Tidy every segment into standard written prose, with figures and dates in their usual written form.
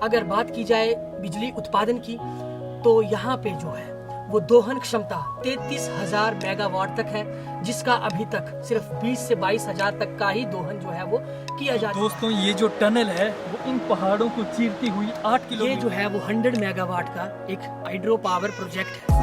अगर बात की जाए बिजली उत्पादन की तो यहाँ पे जो है वो दोहन क्षमता 33,000 मेगावाट तक है, जिसका अभी तक सिर्फ 20 से 22,000 तक का ही दोहन जो है वो किया जाता है। दोस्तों ये जो टनल है वो इन पहाड़ों को चीरती हुई 8 किलोमीटर, ये जो है वो 100 मेगावाट का एक हाइड्रो पावर प्रोजेक्ट है।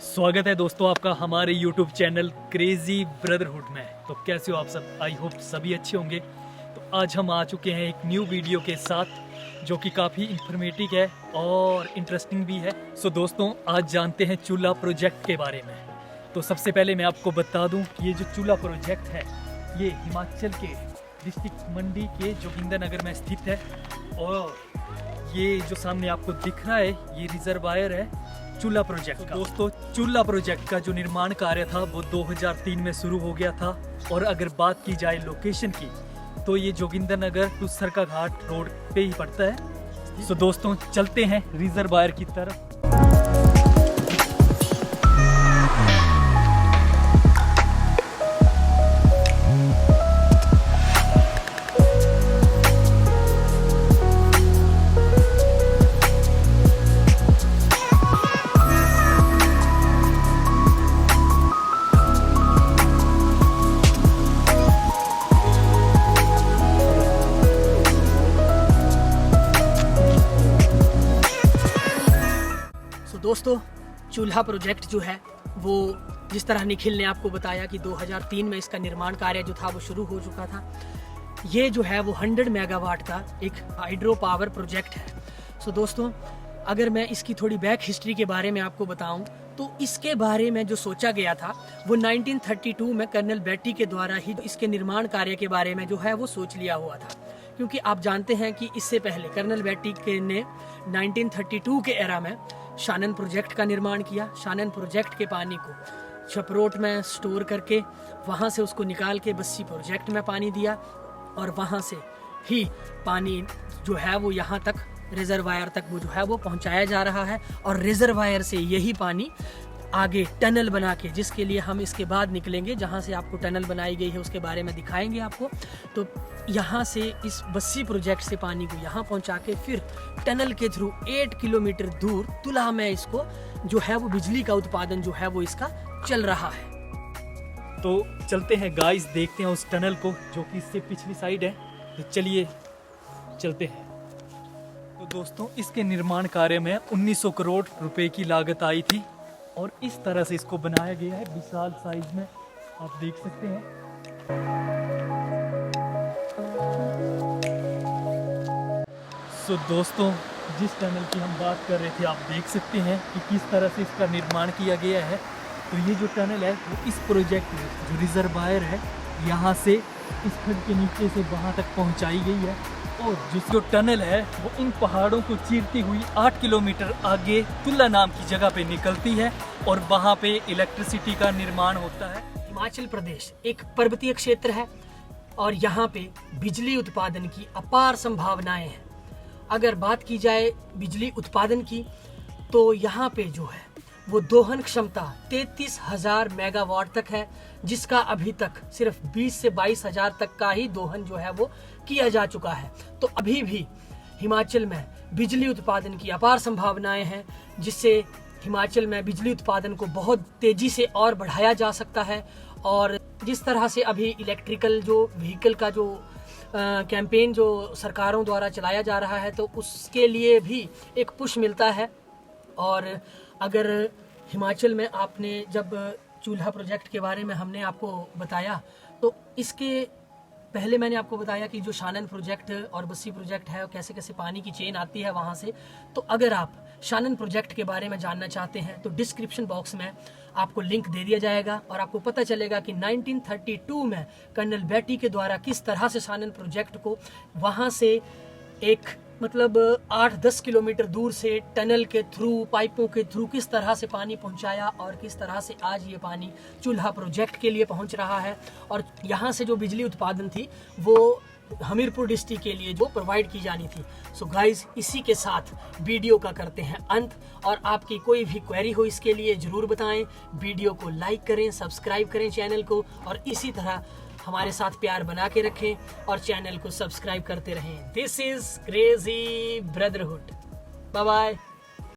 स्वागत है दोस्तों आपका हमारे YouTube चैनल क्रेजी ब्रदरहुड में। तो कैसे हो आप सब? आई होप सभी अच्छे होंगे। तो आज हम आ चुके हैं एक न्यू वीडियो के साथ जो कि काफ़ी इंफॉर्मेटिव है और इंटरेस्टिंग भी है। सो दोस्तों आज जानते हैं चूल्हा प्रोजेक्ट के बारे में। तो सबसे पहले मैं आपको बता दूं कि ये जो चूल्हा प्रोजेक्ट है ये हिमाचल के डिस्ट्रिक्ट मंडी के जोगिंदरनगर में स्थित है। और ये जो सामने आपको दिख रहा है ये रिजर्वायर है चूल्हा प्रोजेक्ट का। दोस्तों चूल्हा प्रोजेक्ट का जो निर्माण कार्य था वो 2003 में शुरू हो गया था। और अगर बात की जाए लोकेशन की तो ये जोगिंदरनगर टू सरकाघाट रोड पे ही पड़ता है। सो दोस्तों चलते हैं रिजर्वायर की तरफ। दोस्तों चूल्हा प्रोजेक्ट जो है वो जिस तरह निखिल ने आपको बताया कि 2003 में इसका निर्माण कार्य जो था वो शुरू हो चुका था। ये जो है वो 100 मेगावाट का एक हाइड्रो पावर प्रोजेक्ट है। सो दोस्तों अगर मैं इसकी थोड़ी बैक हिस्ट्री के बारे में आपको बताऊं तो इसके बारे में जो सोचा गया था वो 1932 में कर्नल बेट्टी के द्वारा ही इसके निर्माण कार्य के बारे में जो है वो सोच लिया हुआ था। क्योंकि आप जानते हैं कि इससे पहले कर्नल बेट्टी के ने 1932 के एरा में शानन प्रोजेक्ट का निर्माण किया। शानन प्रोजेक्ट के पानी को छपरोट में स्टोर करके वहाँ से उसको निकाल के बस्सी प्रोजेक्ट में पानी दिया और वहाँ से ही पानी जो है वो यहाँ तक रिजर्वायर तक वो जो है वो पहुँचाया जा रहा है। और रिजर्वायर से यही पानी आगे टनल बना के, जिसके लिए हम इसके बाद निकलेंगे, जहाँ से आपको टनल बनाई गई है उसके बारे में दिखाएंगे आपको। तो यहाँ से इस बस्सी प्रोजेक्ट से पानी को यहाँ पहुँचा के फिर टनल के थ्रू 8 किलोमीटर दूर तुला में इसको जो है वो बिजली का उत्पादन जो है वो इसका चल रहा है। तो चलते हैं गाइस, देखते हैं उस टनल को जो कि इससे पिछली साइड है। तो चलिए चलते हैं। तो दोस्तों इसके निर्माण कार्य में 1900 करोड़ रुपए की लागत आई थी और इस तरह से इसको बनाया गया है विशाल साइज में, आप देख सकते हैं। सो दोस्तों जिस टनल की हम बात कर रहे थे आप देख सकते हैं कि किस तरह से इसका निर्माण किया गया है। तो ये जो टनल है वो इस प्रोजेक्ट में जो रिजर्वायर है यहाँ से इस खड्ड के नीचे से वहाँ तक पहुँचाई गई है। और जो टनल है वो इन पहाड़ों को चीरती हुई 8 किलोमीटर आगे तुला नाम की जगह पे निकलती है और वहाँ पे इलेक्ट्रिसिटी का निर्माण होता है। हिमाचल प्रदेश एक पर्वतीय क्षेत्र है और यहाँ पे बिजली उत्पादन की अपार संभावनाएं हैं। अगर बात की जाए बिजली उत्पादन की तो यहाँ पे जो है वो दोहन क्षमता 33,000 मेगावाट तक है, जिसका अभी तक सिर्फ 20 से 22,000 तक का ही दोहन जो है वो किया जा चुका है। तो अभी भी हिमाचल में बिजली उत्पादन की अपार संभावनाएं हैं, जिससे हिमाचल में बिजली उत्पादन को बहुत तेजी से और बढ़ाया जा सकता है। और जिस तरह से अभी इलेक्ट्रिकल जो व्हीकल का जो कैंपेन जो सरकारों द्वारा चलाया जा रहा है तो उसके लिए भी एक पुश मिलता है। और अगर हिमाचल में आपने जब चूल्हा प्रोजेक्ट के बारे में हमने आपको बताया तो इसके पहले मैंने आपको बताया कि जो शानन प्रोजेक्ट और बस्सी प्रोजेक्ट है कैसे कैसे पानी की चेन आती है वहाँ से। तो अगर आप शानन प्रोजेक्ट के बारे में जानना चाहते हैं तो डिस्क्रिप्शन बॉक्स में आपको लिंक दे दिया जाएगा और आपको पता चलेगा कि 1932 में कर्नल बेट्टी के द्वारा किस तरह से शानन प्रोजेक्ट को वहाँ से एक मतलब 8-10 किलोमीटर दूर से टनल के थ्रू पाइपों के थ्रू किस तरह से पानी पहुंचाया और किस तरह से आज ये पानी चूल्हा प्रोजेक्ट के लिए पहुंच रहा है। और यहाँ से जो बिजली उत्पादन थी वो हमीरपुर डिस्ट्रिक्ट के लिए वो प्रोवाइड की जानी थी। सो गाइज, इसी के साथ वीडियो का करते हैं अंत, और आपकी कोई भी क्वेरी हो इसके लिए ज़रूर बताएं। वीडियो को लाइक करें, सब्सक्राइब करें चैनल को, और इसी तरह हमारे साथ प्यार बना के रखें और चैनल को सब्सक्राइब करते रहें। This is crazy brotherhood. Bye bye.